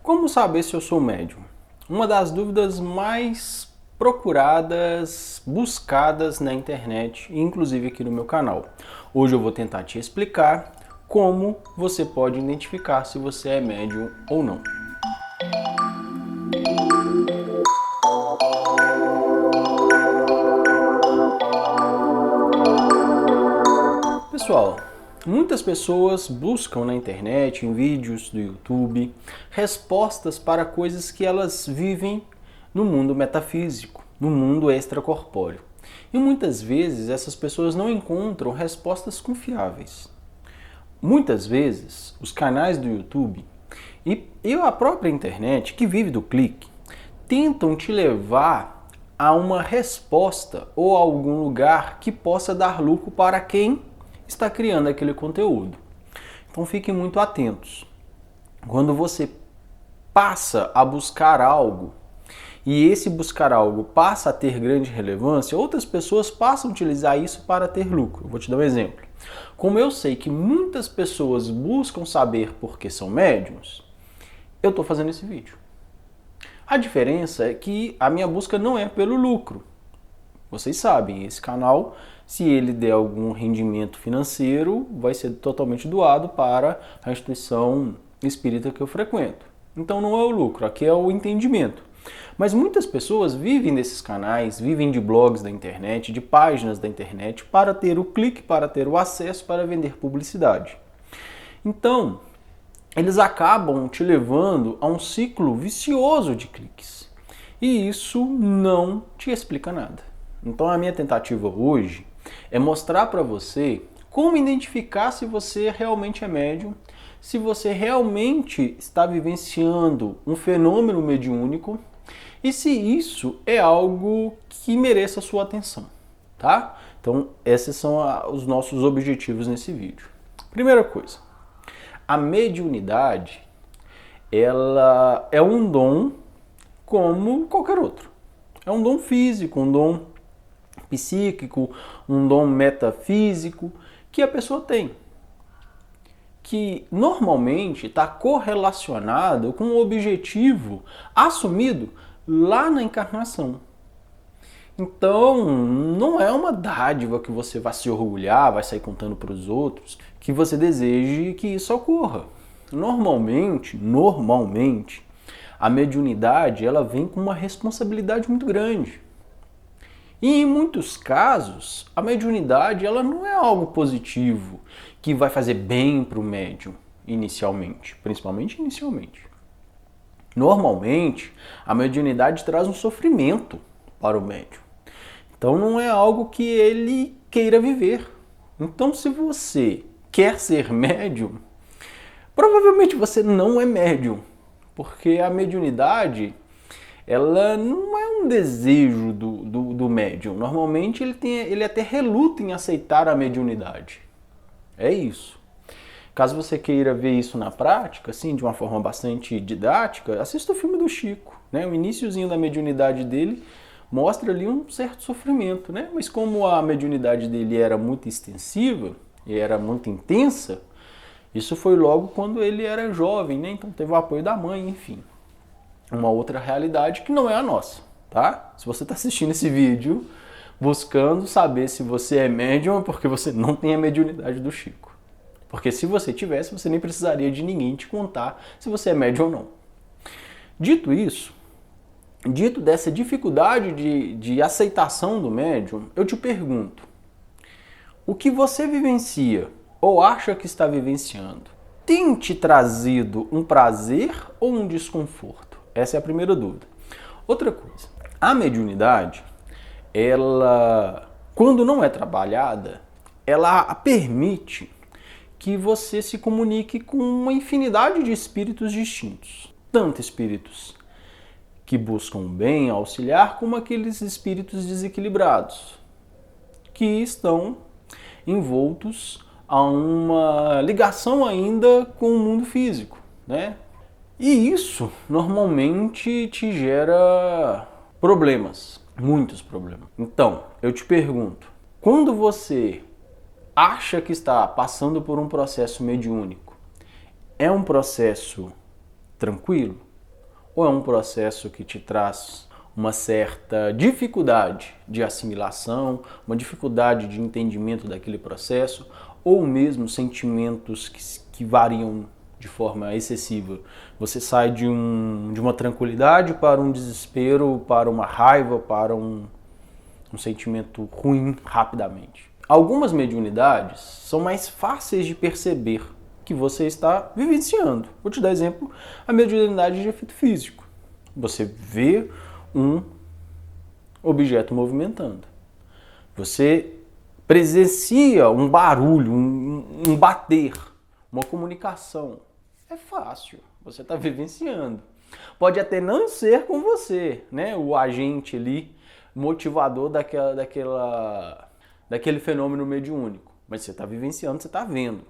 Como saber se eu sou médium? Uma das dúvidas mais procuradas, buscadas na internet, inclusive aqui no meu canal. Hoje eu vou tentar te explicar como você pode identificar se você é médium ou não. Pessoal, muitas pessoas buscam na internet, em vídeos do YouTube, respostas para coisas que elas vivem no mundo metafísico, no mundo extracorpóreo. E muitas vezes essas pessoas não encontram respostas confiáveis. Muitas vezes os canais do YouTube e a própria internet, que vive do clique, tentam te levar a uma resposta ou a algum lugar que possa dar lucro para quem está criando aquele conteúdo. Então fiquem muito atentos. Quando você passa a buscar algo e esse buscar algo passa a ter grande relevância, outras pessoas passam a utilizar isso para ter lucro. Eu vou te dar um exemplo. Como eu sei que muitas pessoas buscam saber por que são médiums, eu estou fazendo esse vídeo. A diferença é que a minha busca não é pelo lucro. Vocês sabem, esse canal, se ele der algum rendimento financeiro, vai ser totalmente doado para a instituição espírita que eu frequento. Então não é o lucro, aqui é o entendimento. Mas muitas pessoas vivem desses canais, vivem de blogs da internet, de páginas da internet, para ter o clique, para ter o acesso, para vender publicidade. Então, eles acabam te levando a um ciclo vicioso de cliques. E isso não te explica nada. Então a minha tentativa hoje é mostrar para você como identificar se você realmente é médium, se você realmente está vivenciando um fenômeno mediúnico e se isso é algo que mereça a sua atenção, tá? Então esses são os nossos objetivos nesse vídeo. Primeira coisa, a mediunidade, ela é um dom como qualquer outro. É um dom físico, um dom psíquico, um dom metafísico que a pessoa tem, que normalmente está correlacionado com um objetivo assumido lá na encarnação. Então, não é uma dádiva que você vai se orgulhar, vai sair contando para os outros, que você deseje que isso ocorra. Normalmente, a mediunidade ela vem com uma responsabilidade muito grande. E em muitos casos, a mediunidade ela não é algo positivo, que vai fazer bem para o médium inicialmente, principalmente inicialmente. Normalmente, a mediunidade traz um sofrimento para o médium. Então não é algo que ele queira viver. Então se você quer ser médium, provavelmente você não é médium, porque a mediunidade ela não é um desejo do médium. Normalmente ele até reluta em aceitar a mediunidade. É isso. Caso você queira ver isso na prática, assim, de uma forma bastante didática, assista o filme do Chico, né? O iniciozinho da mediunidade dele mostra ali um certo sofrimento, né? Mas como a mediunidade dele era muito extensiva e era muito intensa, isso foi logo quando ele era jovem, né? Então teve o apoio da mãe, enfim. Uma outra realidade que não é a nossa, tá? Se você está assistindo esse vídeo buscando saber se você é médium, é porque você não tem a mediunidade do Chico. Porque se você tivesse, você nem precisaria de ninguém te contar se você é médium ou não. Dito isso, dito dessa dificuldade de aceitação do médium, eu te pergunto, o que você vivencia ou acha que está vivenciando tem te trazido um prazer ou um desconforto? Essa é a primeira dúvida. Outra coisa, a mediunidade, ela, quando não é trabalhada, ela permite que você se comunique com uma infinidade de espíritos distintos. Tanto espíritos que buscam o bem, auxiliar, como aqueles espíritos desequilibrados, que estão envoltos a uma ligação ainda com o mundo físico, né? E isso normalmente te gera problemas, muitos problemas. Então, eu te pergunto, quando você acha que está passando por um processo mediúnico, é um processo tranquilo? Ou é um processo que te traz uma certa dificuldade de assimilação, uma dificuldade de entendimento daquele processo, ou mesmo sentimentos que variam de forma excessiva? Você sai de uma tranquilidade para um desespero, para uma raiva, para um sentimento ruim rapidamente. Algumas mediunidades são mais fáceis de perceber que você está vivenciando. Vou te dar exemplo, a mediunidade de efeito físico. Você vê um objeto movimentando. Você presencia um barulho, um bater, uma comunicação. É fácil, você está vivenciando. Pode até não ser com você, né? O agente ali, motivador daquele fenômeno mediúnico. Mas você está vivenciando, você está vendo.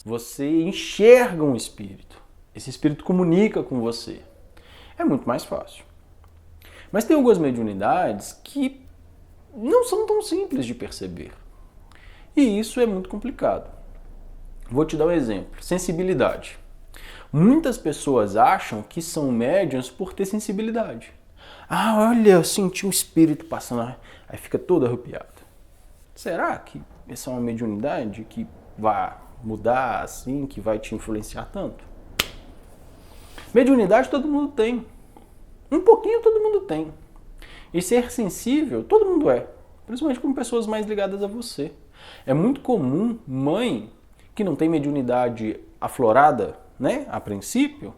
Você enxerga um espírito. Esse espírito comunica com você. É muito mais fácil. Mas tem algumas mediunidades que não são tão simples de perceber. E isso é muito complicado. Vou te dar um exemplo. Sensibilidade. Muitas pessoas acham que são médiuns por ter sensibilidade. Ah, olha, eu senti um espírito passando, aí fica todo arrepiado. Será que essa é uma mediunidade que vai mudar assim, que vai te influenciar tanto? Mediunidade todo mundo tem. Um pouquinho todo mundo tem. E ser sensível, todo mundo é. Principalmente com pessoas mais ligadas a você. É muito comum mãe que não tem mediunidade aflorada, né, a princípio,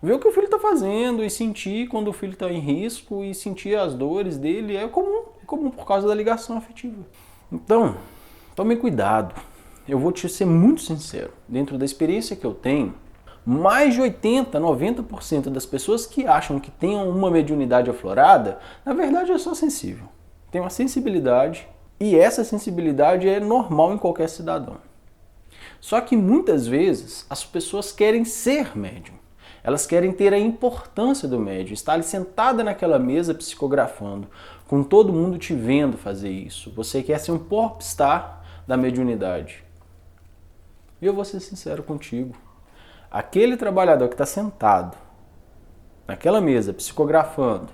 ver o que o filho está fazendo e sentir quando o filho está em risco e sentir as dores dele. É comum por causa da ligação afetiva. Então, tome cuidado. Eu vou te ser muito sincero. Dentro da experiência que eu tenho, mais de 80, 90% das pessoas que acham que tenham uma mediunidade aflorada, na verdade é só sensível. Tem uma sensibilidade e essa sensibilidade é normal em qualquer cidadão. Só que muitas vezes as pessoas querem ser médium. Elas querem ter a importância do médium, estar ali sentada naquela mesa psicografando, com todo mundo te vendo fazer isso. Você quer ser um popstar da mediunidade. E eu vou ser sincero contigo. Aquele trabalhador que está sentado naquela mesa psicografando,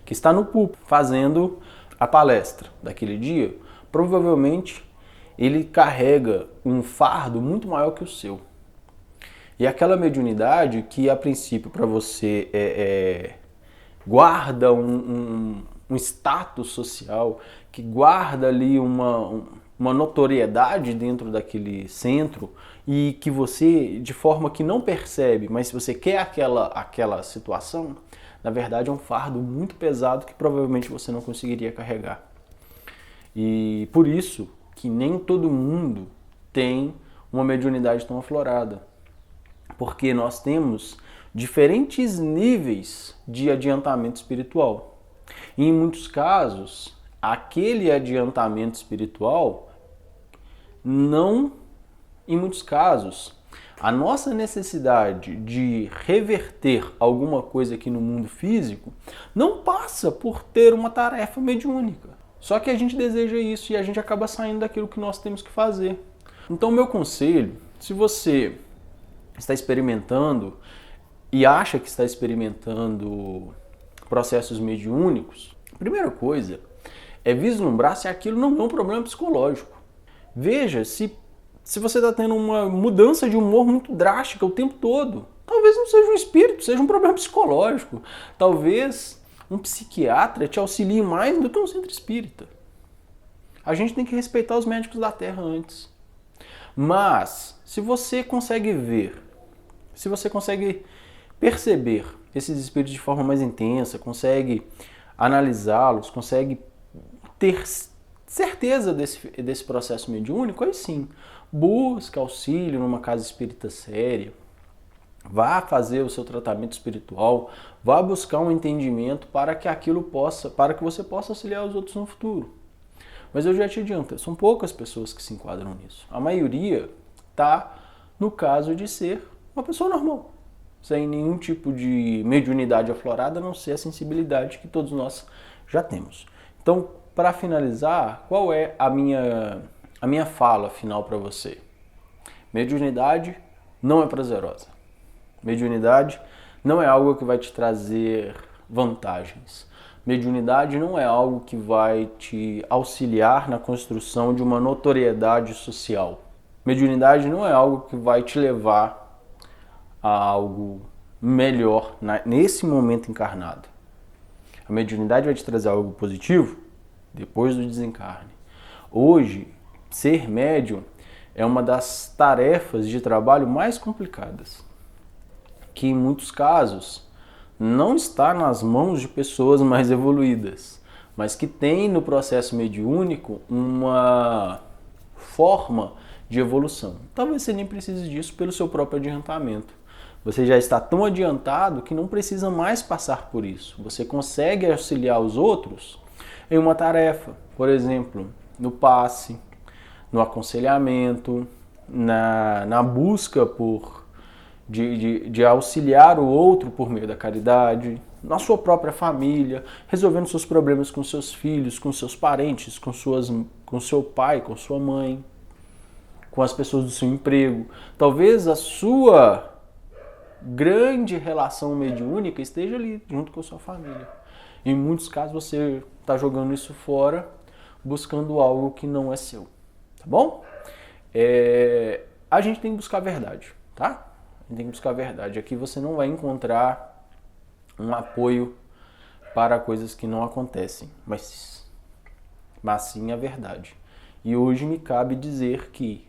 que está no púlpito fazendo a palestra daquele dia, provavelmente ele carrega um fardo muito maior que o seu. E aquela mediunidade que a princípio para você guarda um status social, que guarda ali uma notoriedade dentro daquele centro e que você, de forma que não percebe, mas se você quer aquela situação, na verdade é um fardo muito pesado que provavelmente você não conseguiria carregar. E por isso que nem todo mundo tem uma mediunidade tão aflorada. Porque nós temos diferentes níveis de adiantamento espiritual. E em muitos casos, aquele adiantamento espiritual em muitos casos, a nossa necessidade de reverter alguma coisa aqui no mundo físico não passa por ter uma tarefa mediúnica. Só que a gente deseja isso e a gente acaba saindo daquilo que nós temos que fazer. Então, meu conselho, se você está experimentando e acha que está experimentando processos mediúnicos, a primeira coisa é vislumbrar se aquilo não é um problema psicológico. Veja se você está tendo uma mudança de humor muito drástica o tempo todo. Talvez não seja um espírito, seja um problema psicológico. Talvez um psiquiatra te auxilie mais do que um centro espírita. A gente tem que respeitar os médicos da Terra antes. Mas, se você consegue ver, se você consegue perceber esses espíritos de forma mais intensa, consegue analisá-los, consegue ter certeza desse processo mediúnico, aí sim, busca auxílio numa casa espírita séria, vá fazer o seu tratamento espiritual, vá buscar um entendimento para que você possa auxiliar os outros no futuro. Mas eu já te adianto, são poucas pessoas que se enquadram nisso. A maioria está no caso de ser uma pessoa normal, sem nenhum tipo de mediunidade aflorada, a não ser a sensibilidade que todos nós já temos. Então, para finalizar, qual é a minha fala final para você? Mediunidade não é prazerosa. Mediunidade não é algo que vai te trazer vantagens. Mediunidade não é algo que vai te auxiliar na construção de uma notoriedade social. Mediunidade não é algo que vai te levar a algo melhor nesse momento encarnado. A mediunidade vai te trazer algo positivo depois do desencarne. Hoje, ser médium é uma das tarefas de trabalho mais complicadas, que em muitos casos não está nas mãos de pessoas mais evoluídas, mas que tem no processo mediúnico uma forma de evolução. Talvez você nem precise disso pelo seu próprio adiantamento. Você já está tão adiantado que não precisa mais passar por isso. Você consegue auxiliar os outros em uma tarefa, por exemplo, no passe, no aconselhamento, na busca de auxiliar o outro por meio da caridade, na sua própria família, resolvendo seus problemas com seus filhos, com seus parentes, com seu pai, com sua mãe, com as pessoas do seu emprego. Talvez a sua grande relação mediúnica esteja ali, junto com a sua família. Em muitos casos você está jogando isso fora, buscando algo que não é seu. Tá bom? A gente tem que buscar a verdade, tá? A gente tem que buscar a verdade. Aqui você não vai encontrar um apoio para coisas que não acontecem, mas sim a verdade. E hoje me cabe dizer que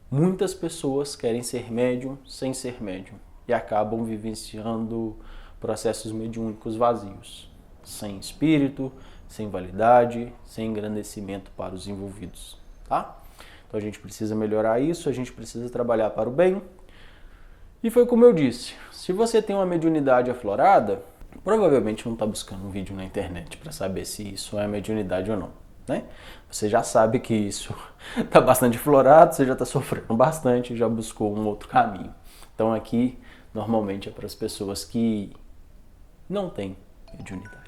muitas pessoas querem ser médium sem ser médium e acabam vivenciando processos mediúnicos vazios, sem espírito, sem validade, sem engrandecimento para os envolvidos, tá? Então a gente precisa melhorar isso, a gente precisa trabalhar para o bem. E foi como eu disse, se você tem uma mediunidade aflorada, provavelmente não está buscando um vídeo na internet para saber se isso é mediunidade ou não, né? Você já sabe que isso está bastante aflorado, você já está sofrendo bastante, já buscou um outro caminho. Então aqui, normalmente é para as pessoas que não têm mediunidade.